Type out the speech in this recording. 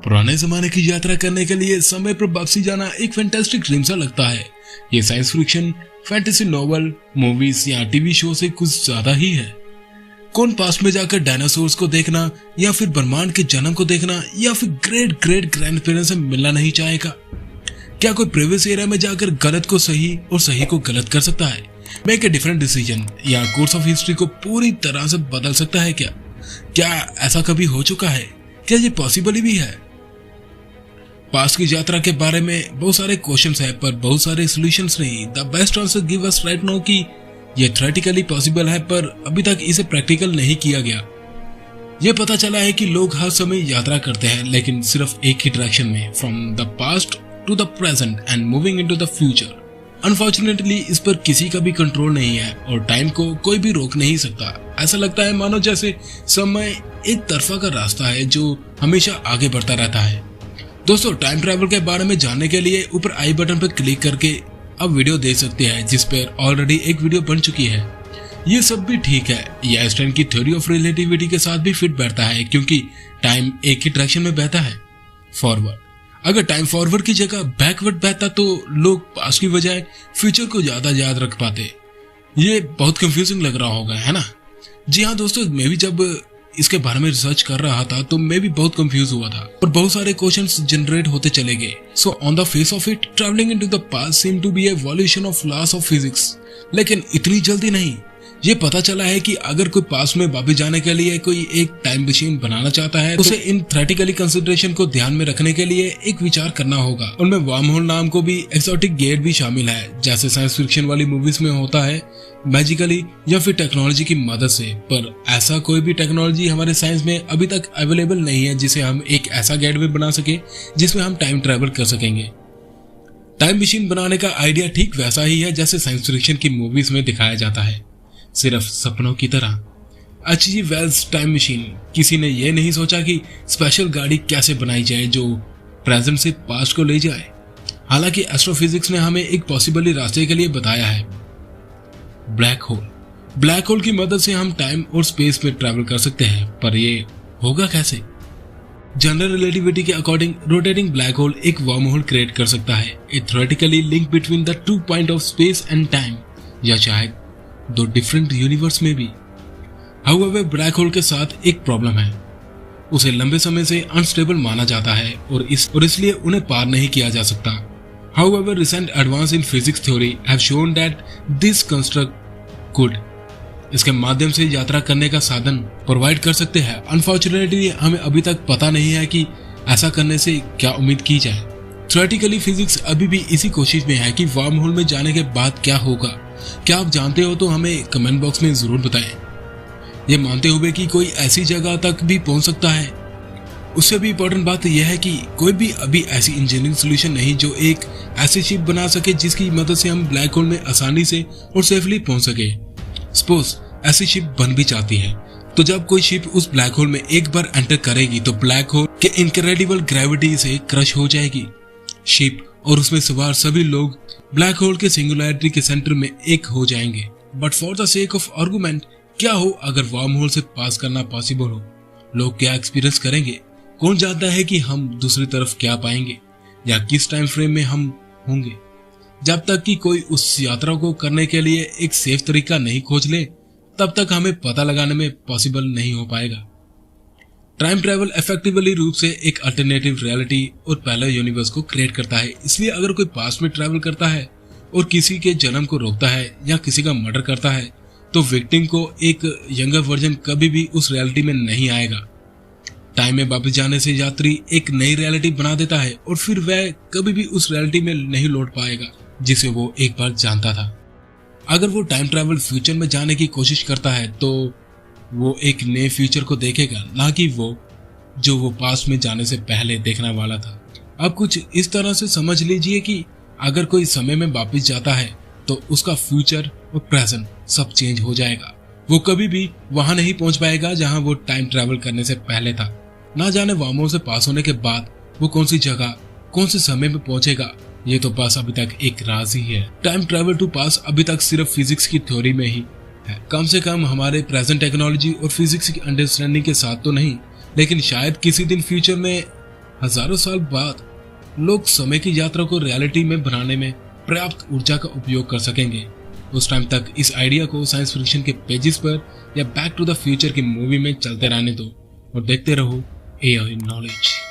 पुराने जमाने की यात्रा करने के लिए समय पर वापसी जाना एक फैंटास्टिक ड्रीम सा लगता है। ये science fiction, fantasy novel, movies या टीवी शो से कुछ ज्यादा ही है। कौन पास्ट में जाकर डायनासोर्स को देखना या फिर ब्रह्मांड के जन्म को देखना या फिर ग्रेट ग्रेट ग्रैंड पेरेंट्स से मिलना नहीं चाहेगा? क्या कोई प्रीवियस एरा में जाकर गलत को सही और सही को गलत कर सकता है? मेक ए डिफरेंट डिसीजन या कोर्स ऑफ हिस्ट्री को पूरी तरह से बदल सकता है क्या? क्या ऐसा कभी हो चुका है? क्या ये पॉसिबल भी है? पास्ट की यात्रा के बारे में बहुत सारे क्वेश्चंस है पर बहुत सारे सॉल्यूशंस नहीं। The best answer give us right now कि ये थ्योरेटिकली पॉसिबल है पर अभी तक इसे प्रैक्टिकल नहीं किया गया। ये पता चला है कि लोग हर समय यात्रा करते हैं लेकिन सिर्फ एक ही डायरेक्शन में, from the past to the present and moving into the future. Unfortunately इस पर किसी का भी कंट्रोल नहीं है और टाइम को कोई भी रोक नहीं सकता। ऐसा लगता है मानो जैसे समय एक तरफा का रास्ता है जो हमेशा आगे बढ़ता रहता है। दोस्तों, टाइम ट्रैवल के बारे में जानने के लिए ऊपर आई बटन पर क्लिक करके अब वीडियो देख सकते हैं जिस पर ऑलरेडी एक वीडियो बन चुकी है। ये सब भी ठीक है, यह आइंस्टाइन की थ्योरी ऑफ रिलेटिविटी के साथ भी फिट बैठता है क्योंकि टाइम एक ही डायरेक्शन में बहता है, फॉरवर्ड। अगर टाइम फॉरवर्ड की जगह बैकवर्ड बहता तो लोग पास्ट की बजाय फ्यूचर को ज्यादा याद रख पाते। ये बहुत कंफ्यूजिंग लग रहा होगा, है ना? जी हाँ दोस्तों, मैं भी जब इसके बारे में रिसर्च कर रहा था तो मैं भी बहुत कंफ्यूज हुआ था और बहुत सारे क्वेश्चंस जनरेट होते चले गए। So on the face of it, travelling into the past seem to be a evolution of laws of physics. लेकिन इतनी जल्दी नहीं। ये पता चला है कि अगर कोई पास्ट में वापस जाने के लिए कोई एक टाइम मशीन बनाना चाहता है तो उसे इन थ्योरेटिकली कंसिडरेशन को ध्यान में रखने के लिए एक विचार करना होगा। उनमें वर्म होल नाम को भी एक्सोटिक गेट भी शामिल है, जैसे साइंस फिक्शन वाली मूवीज में होता है, मैजिकली या फिर टेक्नोलॉजी की मदद से। पर ऐसा कोई भी टेक्नोलॉजी हमारे साइंस में अभी तक अवेलेबल नहीं है जिसे हम एक ऐसा गेटवे बना सके जिसमें हम टाइम ट्रेवल कर सकेंगे। टाइम मशीन बनाने का आइडिया ठीक वैसा ही है जैसे साइंस फिक्शन की मूवीज में दिखाया जाता है, सिर्फ सपनों की तरह। एच.जी. वेल्स टाइम मशीन, किसी ने यह नहीं सोचा कि स्पेशल गाड़ी कैसे बनाई जाए जो प्रेजेंट से पास्ट को ले जाए। हालांकि एस्ट्रोफिजिक्स ने हमें एक पॉसिबल रास्ते के लिए बताया है, ब्लैक होल। ब्लैक होल की मदद से हम टाइम और स्पेस में ट्रैवल कर सकते हैं, पर ये होगा कैसे? जनरल रिलेटिविटी के अकॉर्डिंग रोटेटिंग ब्लैक होल एक वर्म होल क्रिएट कर सकता है, a theoretically link between the 2 point of space and time, या शायद 2 डिफरेंट यूनिवर्स में भी। हाउएवर ब्लैक होल के साथ एक प्रॉब्लम है, उसे लंबे समय से अनस्टेबल माना जाता है और इसलिए उन्हें पार नहीं किया जा सकता। However, recent advances in physics theory have shown that this construct could इसके माध्यम से यात्रा करने का साधन प्रोवाइड कर सकते हैं। अनफॉर्चुनेटली हमें अभी तक पता नहीं है कि ऐसा करने से क्या उम्मीद की जाए। थ्योरेटिकली फिजिक्स अभी भी इसी कोशिश में है कि वर्म होल में जाने के बाद क्या होगा। क्या आप जानते हो तो हमें कमेंट बॉक्स में जरूर बताएं। ये मानते हुए कि कोई ऐसी जगह तक भी पहुंच सकता है, उससे भी इम्पोर्टेंट बात यह है कि कोई भी अभी ऐसी इंजीनियरिंग सोल्यूशन नहीं जो एक ऐसी शिप बना सके जिसकी मदद से हम ब्लैक होल में आसानी से और सेफली पहुंच सके। सपोज ऐसी शिप बन भी जाती है तो जब कोई शिप उस ब्लैक होल में एक बार एंटर करेगी तो ब्लैक होल के इनक्रेडिबल ग्रेविटी से क्रश हो जाएगी। शिप और उसमें सवार सभी लोग ब्लैक होल के सिंगुलैरिटी के सेंटर में एक हो जाएंगे। But for the sake of argument, क्या हो अगर वर्म होल से पास करना पॉसिबल हो? लोग क्या एक्सपीरियंस करेंगे? कौन जानता है कि हम दूसरी तरफ क्या पाएंगे या किस टाइम फ्रेम में हम होंगे? जब तक कि कोई उस यात्रा को करने के लिए एक सेफ तरीका नहीं खोज ले तब तक हमें पता लगाने में पॉसिबल नहीं हो पाएगा। टाइम ट्रैवल इफेक्टिवली रूप से एक अल्टरनेटिव रियलिटी और पैरेलल यूनिवर्स को क्रिएट करता है। इसलिए अगर कोई पास्ट में ट्रैवल करता है और किसी के जन्म को रोकता है या किसी का मर्डर करता है तो विक्टिम को एक यंगर वर्जन कभी भी उस रियलिटी में नहीं आएगा। टाइम में वापस जाने से यात्री एक नई रियलिटी बना देता है और फिर वह कभी भी उस रियलिटी में नहीं लौट पाएगा जिसे वो एक बार जानता था। अगर वो टाइम ट्रैवल फ्यूचर में जाने की कोशिश करता है तो वो एक नए फ्यूचर को देखेगा, ना कि वो जो वो पास्ट में जाने से पहले देखने वाला था। अब कुछ इस तरह से समझ लीजिए कि अगर कोई समय में वापस जाता है तो उसका फ्यूचर और प्रेजेंट सब चेंज हो जाएगा। वो कभी भी वहां नहीं पहुंच पाएगा जहां वो टाइम ट्रैवल करने से पहले था। ना जाने वर्म होल से पास होने के बाद वो कौन सी जगह कौन से समय में पहुंचेगा, ये तो बस अभी तक एक राज ही है। टाइम ट्रैवल टू पास अभी तक सिर्फ फिजिक्स की थ्योरी में ही है, कम से कम हमारे प्रेजेंट टेक्नोलॉजी और फिजिक्स की अंडरस्टैंडिंग के साथ तो नहीं, लेकिन शायद किसी दिन फ्यूचर में हजारों साल बाद लोग समय की यात्रा को रियलिटी में बनाने में पर्याप्त ऊर्जा का उपयोग कर सकेंगे। उस टाइम तक इस आइडिया को साइंस फिक्शन के पेजेस पर या बैक टू द फ्यूचर की मूवी में चलते रहने दो और देखते रहो एआई नॉलेज।